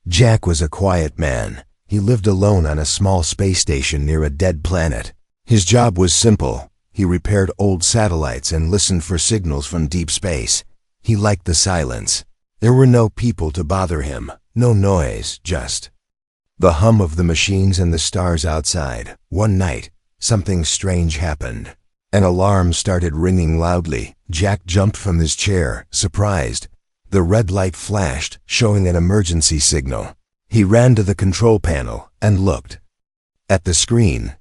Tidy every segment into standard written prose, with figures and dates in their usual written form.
Jack was a quiet man. He lived alone on a small space station near a dead planet. His job was simple. He repaired old satellites and listened for signals from deep space. He liked the silence. There were no people to bother him, no noise, just the hum of the machines and the stars outside. One night, something strange happened. An alarm started ringing loudly. Jack jumped from his chair, surprised. The red light flashed, showing an emergency signal. He ran to the control panel and looked. At the screen,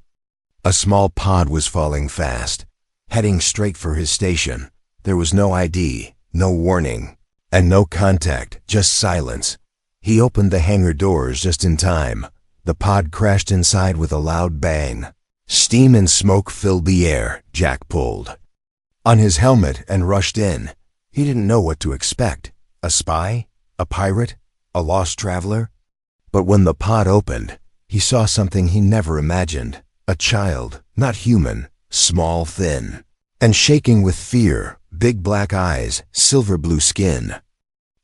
a small pod was falling fast, heading straight for his station. There was no ID, no warning, and no contact, just silence. He opened the hangar doors just in time. The pod crashed inside with a loud bang. Steam and smoke filled the air. Jack pulled on his helmet and rushed in. He didn't know what to expect. A spy? A pirate? A lost traveler? But when the pod opened, he saw something he never imagined. A child, not human, small, thin, and shaking with fear, big black eyes, silver blue skin.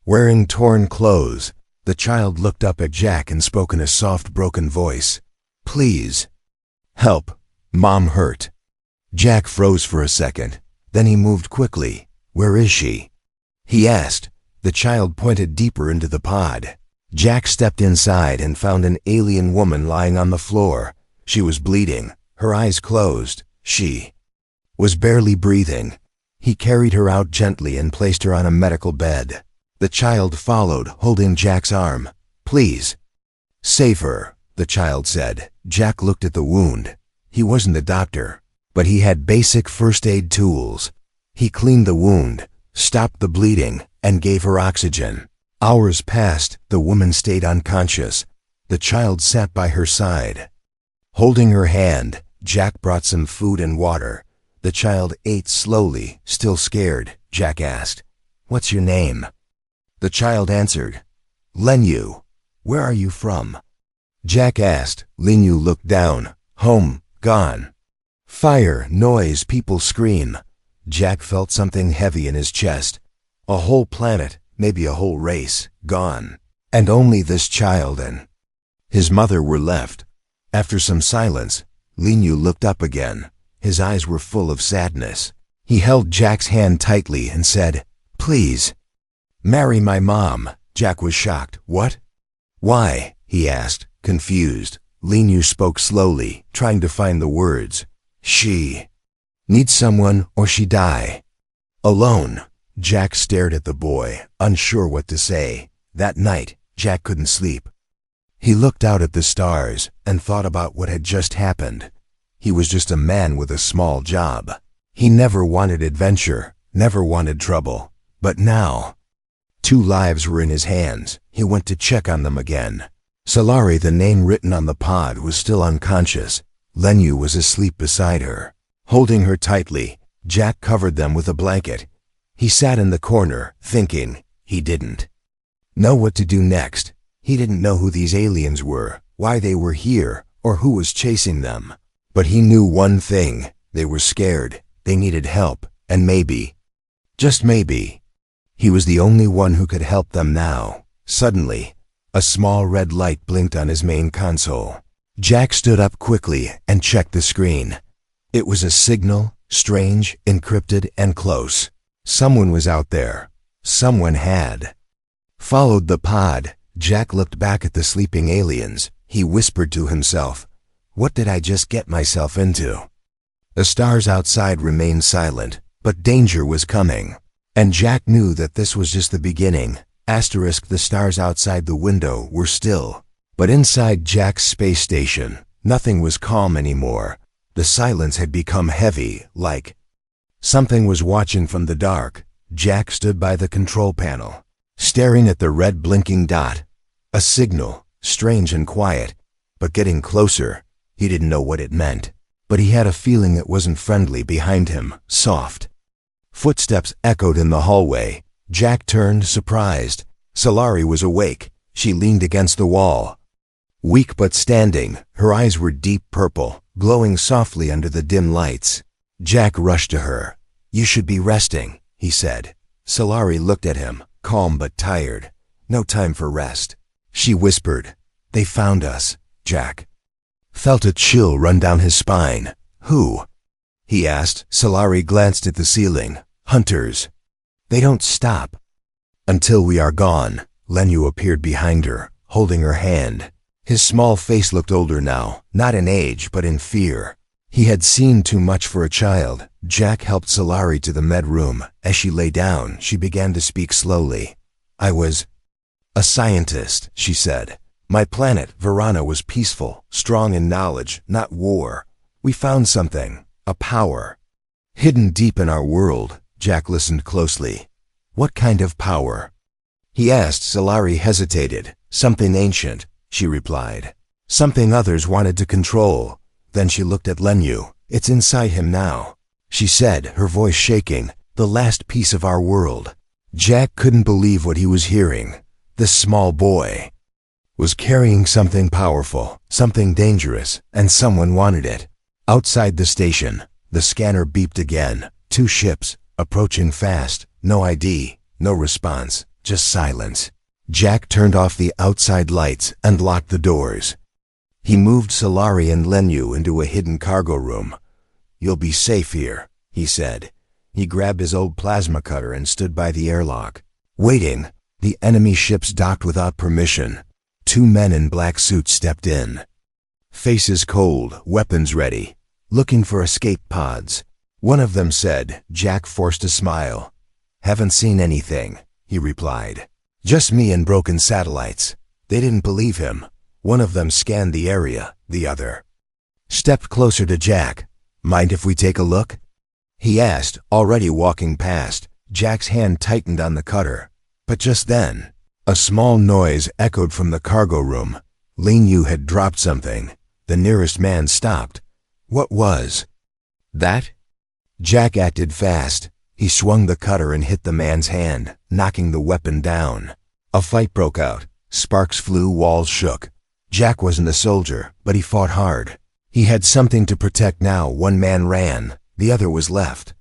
Wearing torn clothes, the child looked up at Jack and spoke in a soft, broken voice. "Please. Help. Mom hurt." Jack froze for a second. Then he moved quickly. "Where is she?" he asked. The child pointed deeper into the pod. Jack stepped inside and found an alien woman lying on the floor. She was bleeding, her eyes closed. She was barely breathing. He carried her out gently and placed her on a medical bed. The child followed, holding Jack's arm. "Please, save her," the child said. Jack looked at the wound. He wasn't a doctor, but he had basic first aid tools. He cleaned the wound, stopped the bleeding, and gave her oxygen. Hours passed. The woman stayed unconscious. The child sat by her side. Holding her hand, Jack brought some food and water. The child ate slowly, still scared. Jack asked, "What's your name?" The child answered, "Lenyu. Where are you from?" Jack asked. Lenyu looked down. "Home, gone. Fire, noise, people scream." Jack felt something heavy in his chest. A whole planet, maybe a whole race, gone. And only this child and his mother were left. After some silence, Lenyu looked up again. His eyes were full of sadness. He held Jack's hand tightly and said, "Please, marry my mom." Jack was shocked. "What? Why?" he asked, confused. Lenyu spoke slowly, trying to find the words. "She needs someone or she die. Alone." Jack stared at the boy, unsure what to say. That night, Jack couldn't sleep. He looked out at the stars and thought about what had just happened. He was just a man with a small job. He never wanted adventure, never wanted trouble. But now, 2 lives were in his hands. He went to check on them again. Solari, the name written on the pod, was still unconscious. Lenyu was asleep beside her. Holding her tightly, Jack covered them with a blanket. He sat in the corner, thinking. He didn't know what to do next. He didn't know who these aliens were, why they were here, or who was chasing them. But he knew one thing. They were scared. They needed help, and maybe, just maybe, he was the only one who could help them now. Suddenly, a small red light blinked on his main console. Jack stood up quickly and checked the screen. It was a signal, strange, encrypted, and close. Someone was out there. Someone had followed the pod. Jack looked back at the sleeping aliens. He whispered to himself, "What did I just get myself into?" The stars outside remained silent, but danger was coming. And Jack knew that this was just the beginning. The stars outside the window were still. But inside Jack's space station, nothing was calm anymore. The silence had become heavy, like something was watching from the dark. Jack stood by the control panel, staring at the red blinking dot. A signal, strange and quiet, but getting closer. He didn't know what it meant, but he had a feeling it wasn't friendly. Behind him, soft footsteps echoed in the hallway. Jack turned, surprised. Solari was awake. She leaned against the wall, weak but standing. Her eyes were deep purple, glowing softly under the dim lights. Jack rushed to her. "You should be resting," he said. Solari looked at him, calm but tired. "No time for rest. She whispered. They found us. Jack felt a chill run down his spine. Who? He asked. Solari glanced at the ceiling. Hunters. They don't stop until we are gone. Lenyu appeared behind her, holding her hand. His small face looked older now, not in age, but in fear. He had seen too much for a child. Jack helped Solari to the med room. As she lay down, she began to speak slowly. I was a scientist, she said. My planet, Verana, was peaceful, strong in knowledge, not war. We found something, a power, hidden deep in our world. Jack listened closely. What kind of power? He asked. Solari hesitated. Something ancient, she replied. Something others wanted to control. Then she looked at Lenyu. It's inside him now, she said, her voice shaking. The last piece of our world. Jack couldn't believe what he was hearing. This small boy was carrying something powerful, something dangerous, and someone wanted it. Outside the station, the scanner beeped again. 2 ships, approaching fast. No ID, no response, just silence. Jack turned off the outside lights and locked the doors. He moved Solari and Lenyu into a hidden cargo room. You'll be safe here, he said. He grabbed his old plasma cutter and stood by the airlock. Waiting, the enemy ships docked without permission. 2 men in black suits stepped in. Faces cold, weapons ready, looking for escape pods. One of them said. Jack forced a smile. Haven't seen anything, he replied. Just me and broken satellites. They didn't believe him. One of them scanned the area, the other stepped closer to Jack. Mind if we take a look? He asked, already walking past. Jack's hand tightened on the cutter. But just then, a small noise echoed from the cargo room. Lenyu had dropped something. The nearest man stopped. What was that? Jack acted fast. He swung the cutter and hit the man's hand, knocking the weapon down. A fight broke out. Sparks flew, walls shook. Jack wasn't a soldier, but he fought hard. He had something to protect now. One man ran. The other was left.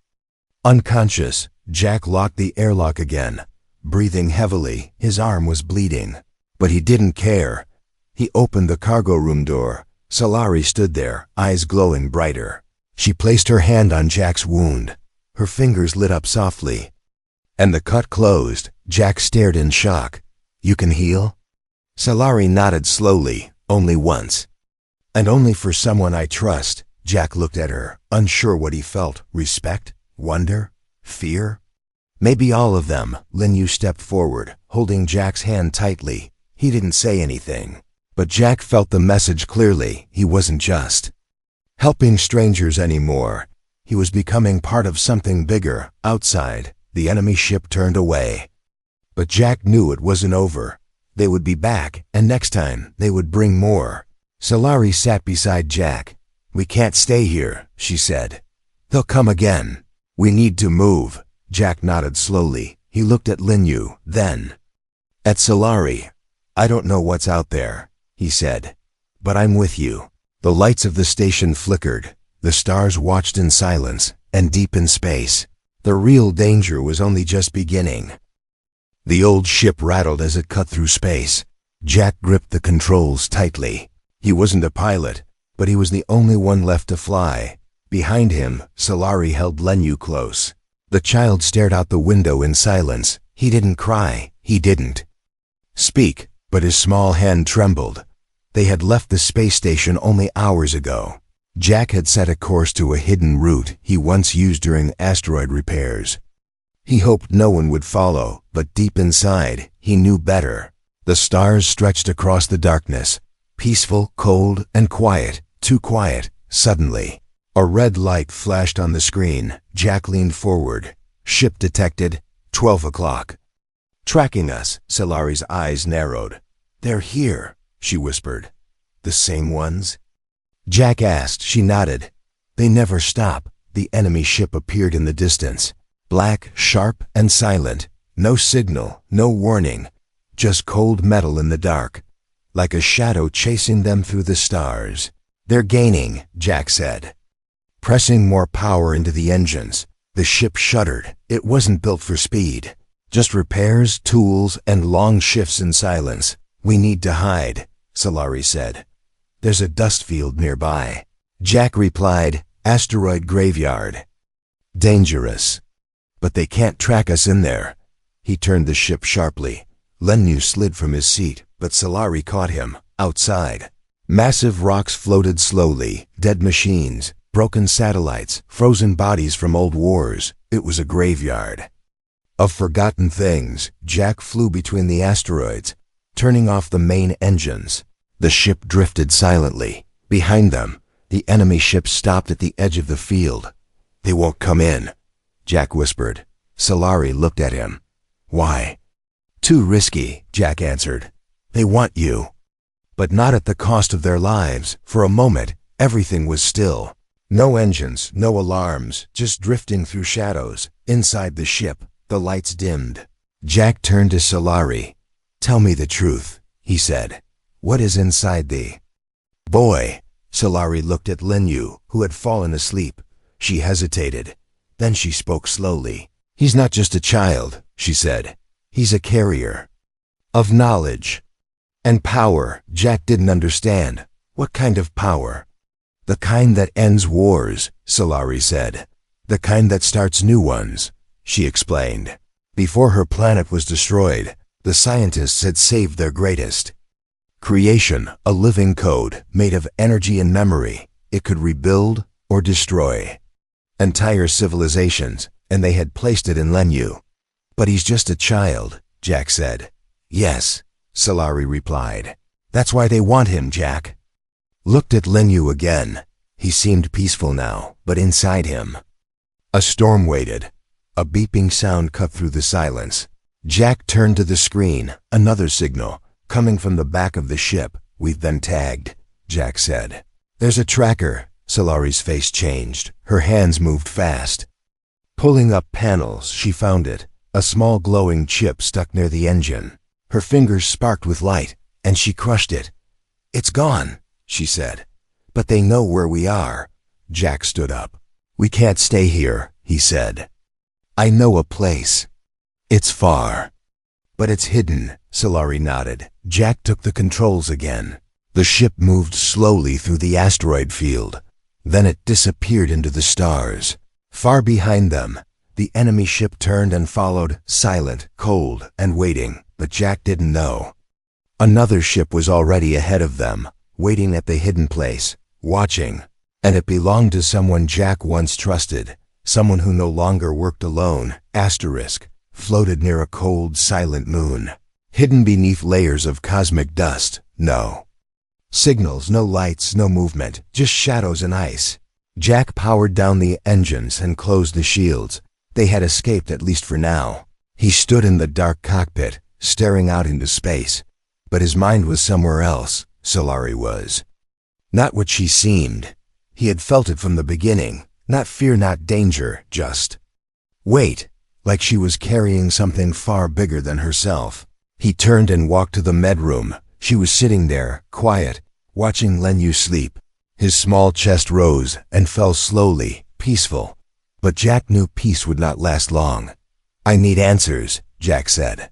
Unconscious, Jack locked the airlock again. Breathing heavily, his arm was bleeding. But he didn't care. He opened the cargo room door. Solari stood there, eyes glowing brighter. She placed her hand on Jack's wound. Her fingers lit up softly, and the cut closed. Jack stared in shock. You can heal? Solari nodded slowly, only once. And only for someone I trust. Jack looked at her, unsure what he felt. Respect? Wonder? Fear? Maybe all of them. Lenyu stepped forward, holding Jack's hand tightly. He didn't say anything, but Jack felt the message clearly. He wasn't just helping strangers anymore. He was becoming part of something bigger. Outside, the enemy ship turned away. But Jack knew it wasn't over. They would be back, and next time, they would bring more. Solari sat beside Jack. We can't stay here, she said. They'll come again. We need to move. Jack nodded slowly. He looked at Lenyu, then at Solari. I don't know what's out there, he said, but I'm with you. The lights of the station flickered. The stars watched in silence, and deep in space, the real danger was only just beginning. The old ship rattled as it cut through space. Jack gripped the controls tightly. He wasn't a pilot, but he was the only one left to fly. Behind him, Solari held Lenyu close. The child stared out the window in silence. He didn't cry. He didn't speak, but his small hand trembled. They had left the space station only hours ago. Jack had set a course to a hidden route he once used during asteroid repairs. He hoped no one would follow, but deep inside, he knew better. The stars stretched across the darkness, peaceful, cold, and quiet. Too quiet. Suddenly, a red light flashed on the screen. Jack leaned forward. Ship detected. 12 o'clock. Tracking us. Solari's eyes narrowed. They're here, she whispered. The same ones? Jack asked. She nodded. They never stop. The enemy ship appeared in the distance. Black, sharp, and silent. No signal, no warning. Just cold metal in the dark, like a shadow chasing them through the stars. They're gaining, Jack said, pressing more power into the engines. The ship shuddered. It wasn't built for speed. Just repairs, tools, and long shifts in silence. We need to hide, Solari said. There's a dust field nearby. Jack replied, asteroid graveyard. Dangerous. But they can't track us in there. He turned the ship sharply. Lenyu slid from his seat, but Solari caught him, outside. Massive rocks floated slowly, dead machines, broken satellites, frozen bodies from old wars. It was a graveyard of forgotten things. Jack flew between the asteroids, turning off the main engines. The ship drifted silently. Behind them, the enemy ship stopped at the edge of the field. They won't come in, Jack whispered. Solari looked at him. Why? Too risky, Jack answered. They want you. But not at the cost of their lives. For a moment, everything was still. No engines, no alarms, just drifting through shadows. Inside the ship, the lights dimmed. Jack turned to Solari. Tell me the truth, he said. What is inside thee? Boy. Solari looked at Lenyu, who had fallen asleep. She hesitated. Then she spoke slowly. He's not just a child, she said. He's a carrier of knowledge and power. Jack didn't understand. What kind of power? The kind that ends wars, Solari said. The kind that starts new ones, she explained. Before her planet was destroyed, the scientists had saved their greatest creation, a living code made of energy and memory. It could rebuild or destroy entire civilizations, and they had placed it in Lenyu. But he's just a child, Jack said. Yes, Solari replied. That's why they want him, Jack. Looked at Lenyu again. He seemed peaceful now, but inside him, a storm waited. A beeping sound cut through the silence. Jack turned to the screen. Another signal, coming from the back of the ship. We've been tagged, Jack said. There's a tracker. Solari's face changed. Her hands moved fast. Pulling up panels, she found it. A small glowing chip stuck near the engine. Her fingers sparked with light, and she crushed it. It's gone, she said. But they know where we are. Jack stood up. We can't stay here, he said. I know a place. It's far. But it's hidden, Solari nodded. Jack took the controls again. The ship moved slowly through the asteroid field. Then it disappeared into the stars. Far behind them, the enemy ship turned and followed, silent, cold, and waiting, but Jack didn't know. Another ship was already ahead of them, waiting at the hidden place, watching. And it belonged to someone Jack once trusted, someone who no longer worked alone, floated near a cold, silent moon, hidden beneath layers of cosmic dust. No signals, no lights, no movement, just shadows and ice. Jack powered down the engines and closed the shields. They had escaped, at least for now. He stood in the dark cockpit, staring out into space. But his mind was somewhere else. Solari was. Not what she seemed. He had felt it from the beginning. Not fear, not danger, just weight, like she was carrying something far bigger than herself. He turned and walked to the medroom. She was sitting there, quiet, watching Lenyu sleep. His small chest rose and fell slowly, peaceful. But Jack knew peace would not last long. I need answers, Jack said.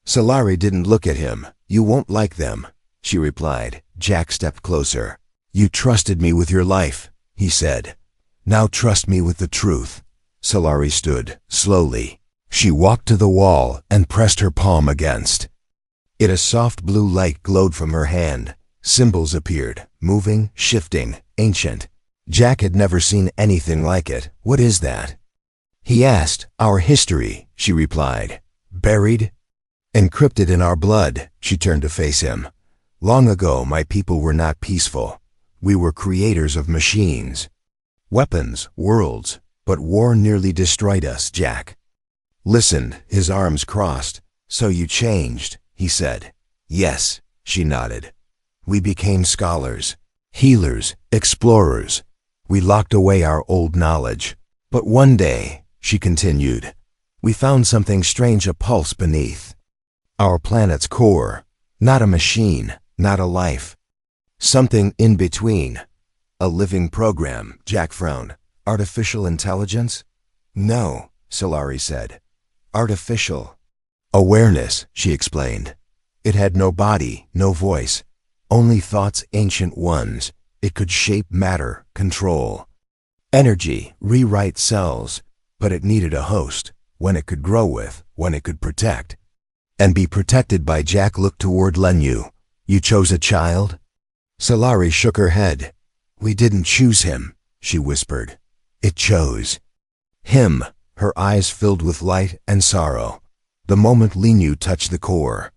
Solari didn't look at him. You won't like them, she replied. Jack stepped closer. You trusted me with your life, he said. Now trust me with the truth. Solari stood, slowly. She walked to the wall and pressed her palm against it. A soft blue light glowed from her hand. Symbols appeared, moving, shifting, ancient. Jack had never seen anything like it. What is that? He asked. Our history, she replied. Buried? Encrypted in our blood. She turned to face him. Long ago, my people were not peaceful. We were creators of machines, weapons, worlds, but war nearly destroyed us, Jack listened, his arms crossed. So you changed, he said. Yes, she nodded. We became scholars, healers, explorers. We locked away our old knowledge. But one day, she continued, we found something strange, a pulse beneath our planet's core. Not a machine, not a life. Something in between. A living program, Jack frowned. Artificial intelligence? No, Solari said. Artificial awareness, she explained. It had no body, no voice, only thoughts, ancient ones. It could shape matter, control energy, rewrite cells, but it needed a host, one it could grow with, one it could protect. And be protected by. Jack looked toward Lenyu. You chose a child? Solari shook her head. We didn't choose him, she whispered. It chose him. Her eyes filled with light and sorrow. The moment Lenyu touched the core,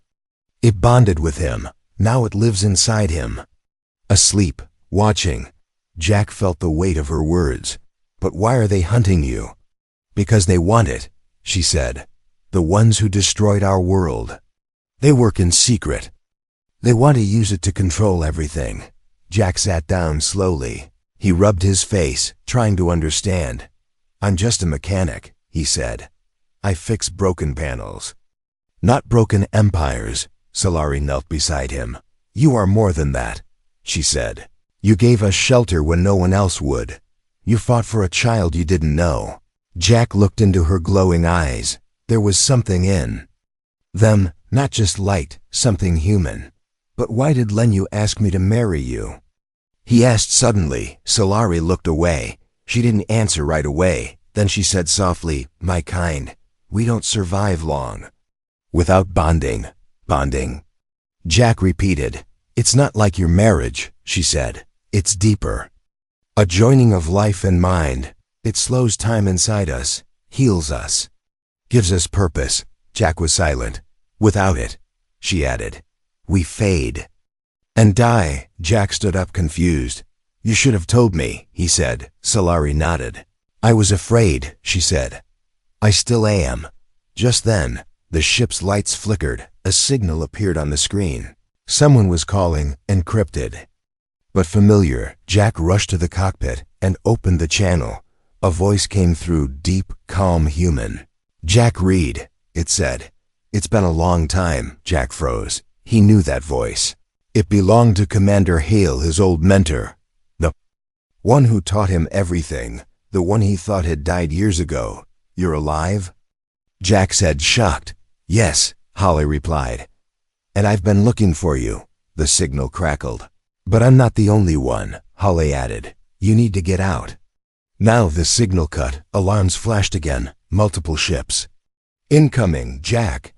it bonded with him. Now it lives inside him. Asleep, watching. Jack felt the weight of her words. But why are they hunting you? Because they want it, she said. The ones who destroyed our world. They work in secret. They want to use it to control everything. Jack sat down slowly. He rubbed his face, trying to understand. I'm just a mechanic, he said. I fix broken panels. Not broken empires. Solari knelt beside him. You are more than that, she said. You gave us shelter when no one else would. You fought for a child you didn't know. Jack looked into her glowing eyes. There was something in them, not just light, something human. But why did Lenyu ask me to marry you? He asked suddenly. Solari looked away. She didn't answer right away. Then she said softly, my kind, we don't survive long without bonding. Bonding? Jack repeated. It's not like your marriage, she said. It's deeper. A joining of life and mind. It slows time inside us, heals us, gives us purpose. Jack was silent. Without it, she added, we fade and die. Jack stood up confused. You should have told me, he said. Solari nodded. I was afraid, she said. I still am. Just then, the ship's lights flickered. A signal appeared on the screen. Someone was calling, encrypted, but familiar. Jack rushed to the cockpit and opened the channel. A voice came through, deep, calm, human. Jack Reed, it said. It's been a long time. Jack froze. He knew that voice. It belonged to Commander Hale, his old mentor. The one who taught him everything. The one he thought had died years ago. You're alive? Jack said, shocked. Yes, Holly replied. And I've been looking for you. The signal crackled. But I'm not the only one, Holly added. You need to get out. Now the signal cut. Alarms flashed again. Multiple ships. Incoming. Jack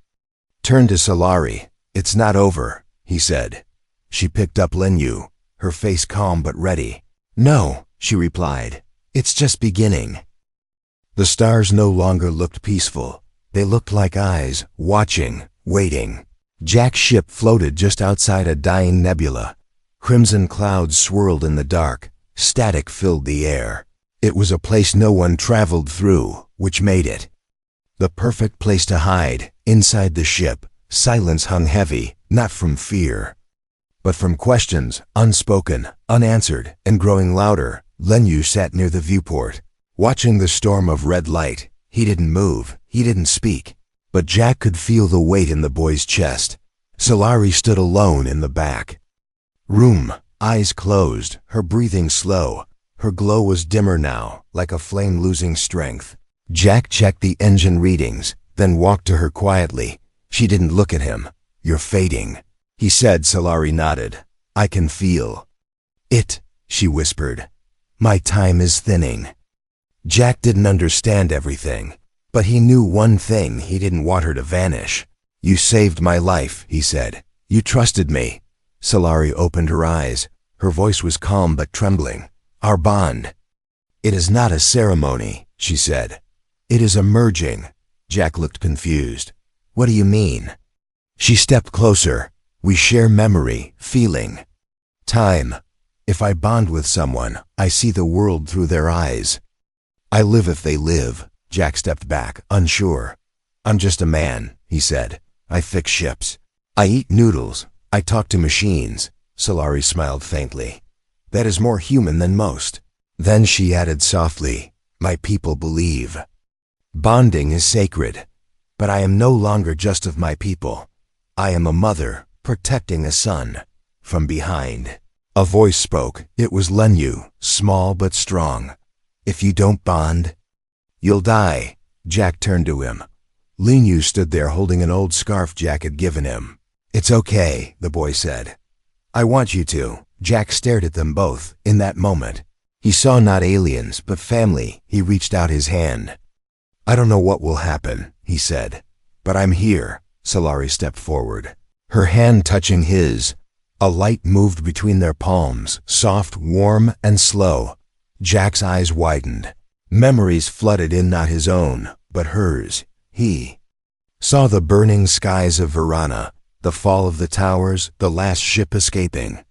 turned to Solari. It's not over, he said. She picked up Lenyu, her face calm but ready. No, she replied. It's just beginning. The stars no longer looked peaceful. They looked like eyes, watching, waiting. Jack's ship floated just outside a dying nebula. Crimson clouds swirled in the dark. Static filled the air. It was a place no one traveled through, which made it the perfect place to hide. Inside the ship, silence hung heavy, not from fear, but from questions, unspoken, unanswered, and growing louder. Lenyu sat near the viewport, watching the storm of red light. He didn't move, he didn't speak, but Jack could feel the weight in the boy's chest. Solari stood alone in the back room, eyes closed, her breathing slow. Her glow was dimmer now, like a flame losing strength. Jack checked the engine readings, then walked to her quietly. She didn't look at him. You're fading, he said. Solari nodded. I can feel it, she whispered. My time is thinning. Jack didn't understand everything, but he knew one thing. He didn't want her to vanish. You saved my life, he said. You trusted me. Solari opened her eyes. Her voice was calm but trembling. Our bond. It is not a ceremony, she said. It is a merging. Jack looked confused. What do you mean? She stepped closer. We share memory, feeling, time. If I bond with someone, I see the world through their eyes. I live if they live. Jack stepped back, unsure. I'm just a man, he said. I fix ships. I eat noodles. I talk to machines. Solari smiled faintly. That is more human than most. Then she added softly, my people believe. Bonding is sacred, but I am no longer just of my people. I am a mother, protecting a son. From behind, a voice spoke. It was Lenyu, small but strong. If you don't bond, you'll die. Jack turned to him. Lenyu stood there holding an old scarf Jack had given him. It's okay, the boy said. I want you to. Jack stared at them both in that moment. He saw not aliens, but family. He reached out his hand. I don't know what will happen, he said. But I'm here. Solari stepped forward, her hand touching his. A light moved between their palms, soft, warm, and slow. Jack's eyes widened. Memories flooded in, not his own, but hers. He saw the burning skies of Verona, the fall of the towers, the last ship escaping.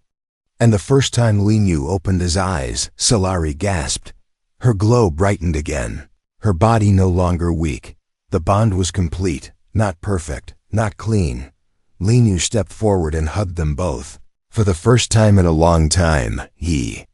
And the first time Linyu opened his eyes, Solari gasped. Her glow brightened again, her body no longer weak. The bond was complete, not perfect, not clean. Linyu stepped forward and hugged them both. For the first time in a long time, he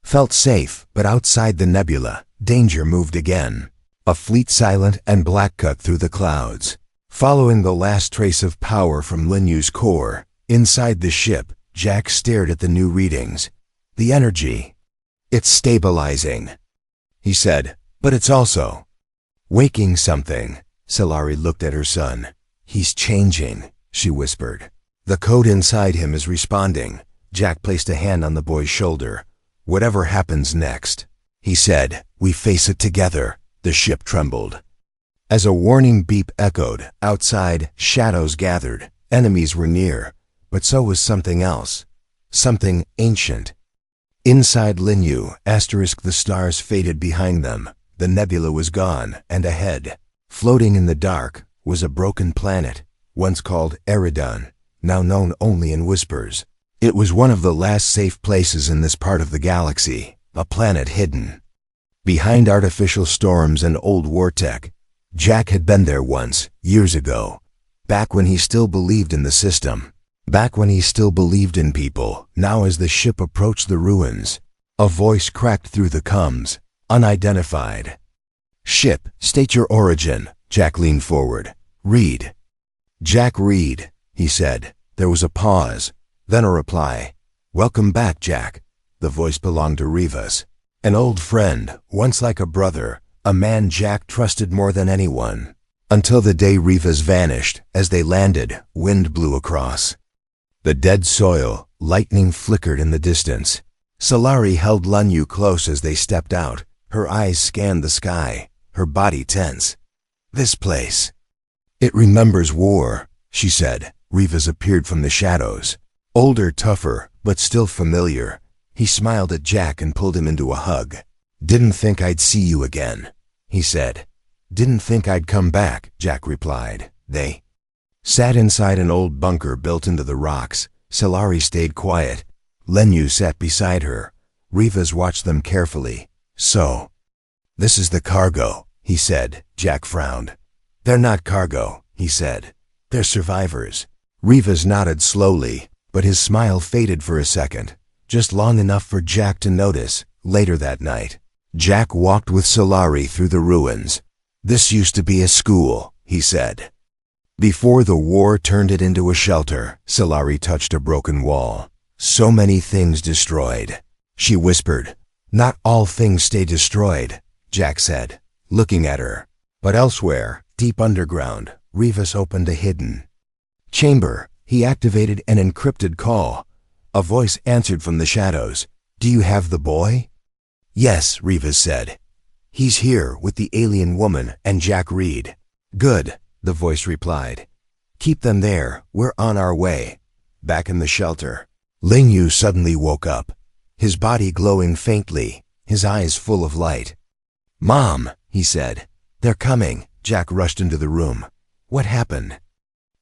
felt safe, but outside the nebula, danger moved again. A fleet silent and black cut through the clouds, following the last trace of power from Linyu's core. Inside the ship, Jack stared at the new readings. The energy. It's stabilizing, he said, but it's also waking something. Solari looked at her son. He's changing, she whispered. The code inside him is responding. Jack placed a hand on the boy's shoulder. Whatever happens next, he said, we face it together. The ship trembled. As a warning beep echoed, outside, shadows gathered. Enemies were near, but so was something else. Something ancient. Inside Linyu, the stars faded behind them. The nebula was gone, and ahead, floating in the dark, was a broken planet, once called Eridon, now known only in whispers. It was one of the last safe places in this part of the galaxy, a planet hidden behind artificial storms and old war tech. Jack had been there once, years ago, back when he still believed in the system, back when he still believed in people. Now as the ship approached the ruins, a voice cracked through the comms, unidentified. Ship, state your origin. Jack leaned forward. Read. Jack, read, he said. There was a pause, then a reply. Welcome back, Jack. The voice belonged to Rivas. An old friend, once like a brother, a man Jack trusted more than anyone. Until the day Rivas vanished. As they landed, wind blew across the dead soil, lightning flickered in the distance. Solari held Linyu close as they stepped out. Her eyes scanned the sky, her body tense. This place. It remembers war, she said. Rivas appeared from the shadows. Older, tougher, but still familiar. He smiled at Jack and pulled him into a hug. Didn't think I'd see you again, he said. Didn't think I'd come back, Jack replied. They sat inside an old bunker built into the rocks. Solari stayed quiet. Linyu sat beside her. Rivas watched them carefully. So, this is the cargo, he said. Jack frowned. They're not cargo, he said. They're survivors. Rivas nodded slowly, but his smile faded for a second, just long enough for Jack to notice. Later that night, Jack walked with Solari through the ruins. This used to be a school, he said. Before the war turned it into a shelter. Solari touched a broken wall. So many things destroyed, she whispered. Not all things stay destroyed, Jack said, looking at her. But elsewhere, deep underground, Rivas opened a hidden chamber. He activated an encrypted call. A voice answered from the shadows. Do you have the boy? Yes, Rivas said. He's here with the alien woman and Jack Reed. Good, the voice replied. Keep them there. We're on our way. Back in the shelter, Linyu suddenly woke up, his body glowing faintly, his eyes full of light. Mom, he said. They're coming. Jack rushed into the room. What happened?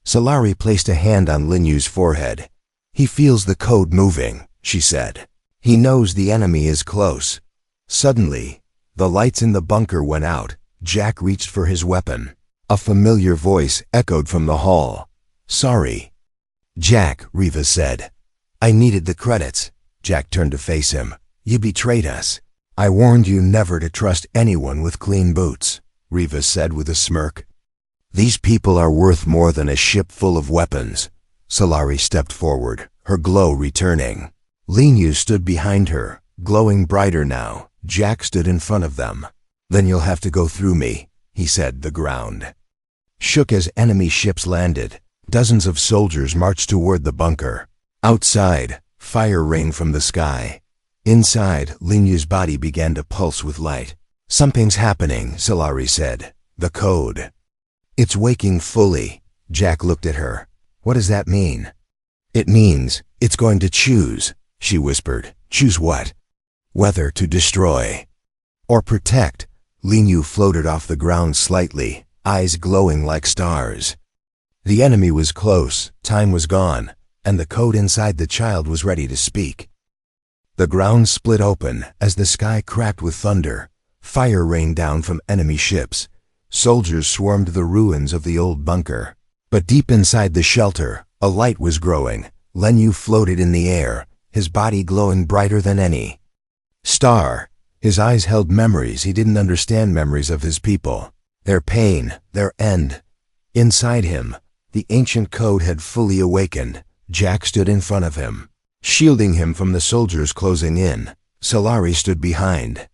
Solari placed a hand on Linyu's forehead. He feels the code moving, she said. He knows the enemy is close. Suddenly, the lights in the bunker went out. Jack reached for his weapon. A familiar voice echoed from the hall. Sorry, Jack, Rivas said. I needed the credits. Jack turned to face him. You betrayed us. I warned you never to trust anyone with clean boots, Rivas said with a smirk. These people are worth more than a ship full of weapons. Solari stepped forward, her glow returning. Linyu stood behind her, glowing brighter now. Jack stood in front of them. Then you'll have to go through me, he said. The ground shook as enemy ships landed. Dozens of soldiers marched toward the bunker. Outside, fire rained from the sky. Inside, Linyu's body began to pulse with light. "Something's happening," Solari said. "The code." "It's waking fully." Jack looked at her. "What does that mean?" "It means it's going to choose," she whispered. "Choose what?" "Whether to destroy or protect." Linyu floated off the ground slightly, eyes glowing like stars. The enemy was close, time was gone, and the code inside the child was ready to speak. The ground split open as the sky cracked with thunder. Fire rained down from enemy ships. Soldiers swarmed the ruins of the old bunker. But deep inside the shelter, a light was growing. Linyu floated in the air, his body glowing brighter than any star. His eyes held memories he didn't understand, memories of his people, their pain, their end. Inside him, the ancient code had fully awakened. Jack stood in front of him, shielding him from the soldiers closing in. Solari stood behind,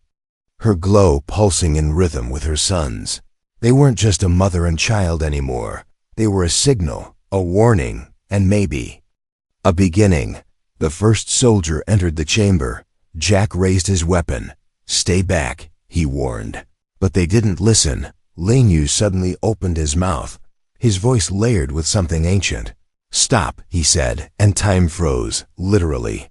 her glow pulsing in rhythm with her son's. They weren't just a mother and child anymore. They were a signal, a warning, and maybe a beginning. The first soldier entered the chamber. Jack raised his weapon. "Stay back," he warned. But they didn't listen. Linyu suddenly opened his mouth, his voice layered with something ancient. "Stop," he said, and time froze, literally.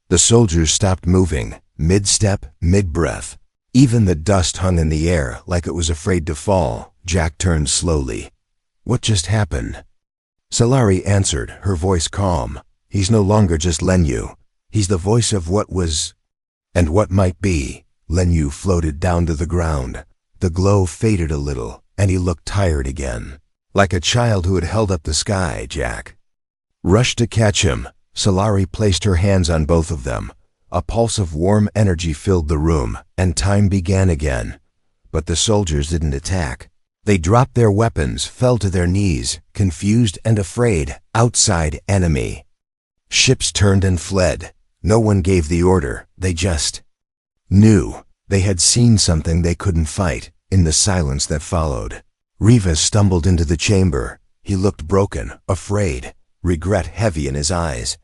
The soldiers stopped moving, mid-step, mid-breath. Even the dust hung in the air like it was afraid to fall. Jack turned slowly. "What just happened?" Solari answered, her voice calm. "He's no longer just Linyu. He's the voice of what was and what might be." Linyu floated down to the ground. The glow faded a little, and he looked tired again, like a child who had held up the sky. Jack rushed to catch him. Solari placed her hands on both of them. A pulse of warm energy filled the room, and time began again. But the soldiers didn't attack. They dropped their weapons, fell to their knees, confused and afraid. Outside, enemy ships turned and fled. No one gave the order. They just knew. They had seen something they couldn't fight. In the silence that followed, Riva stumbled into the chamber. He looked broken, afraid, regret heavy in his eyes.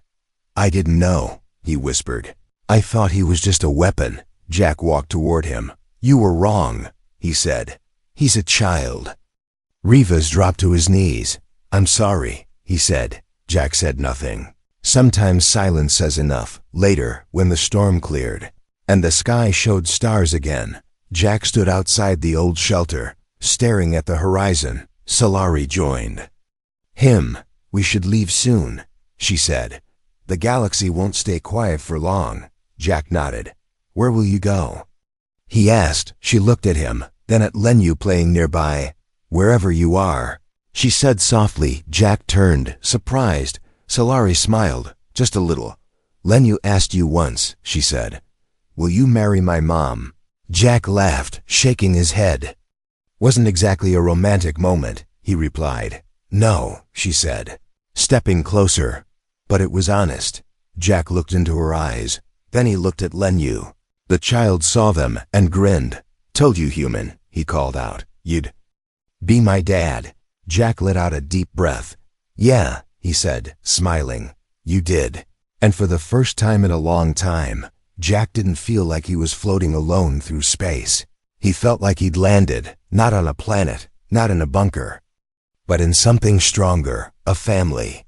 "I didn't know," he whispered. "I thought he was just a weapon." Jack walked toward him. "You were wrong," he said. "He's a child." Rivas dropped to his knees. "I'm sorry," he said. Jack said nothing. Sometimes silence says enough. Later, when the storm cleared and the sky showed stars again, Jack stood outside the old shelter, staring at the horizon. Solari joined him. "We should leave soon," she said. "The galaxy won't stay quiet for long." Jack nodded. "Where will you go?" he asked. She looked at him, then at Linyu playing nearby. "Wherever you are," she said softly. Jack turned, surprised. Solari smiled, just a little. "Linyu asked you once," she said. "Will you marry my mom?" Jack laughed, shaking his head. "Wasn't exactly a romantic moment," he replied. "No," she said, stepping closer. "But it was honest." Jack looked into her eyes. Then he looked at Linyu. The child saw them and grinned. "Told you, human," he called out. "You'd be my dad." Jack let out a deep breath. "Yeah," he said, smiling. "You did." And for the first time in a long time, Jack didn't feel like he was floating alone through space. He felt like he'd landed, not on a planet, not in a bunker, but in something stronger, a family.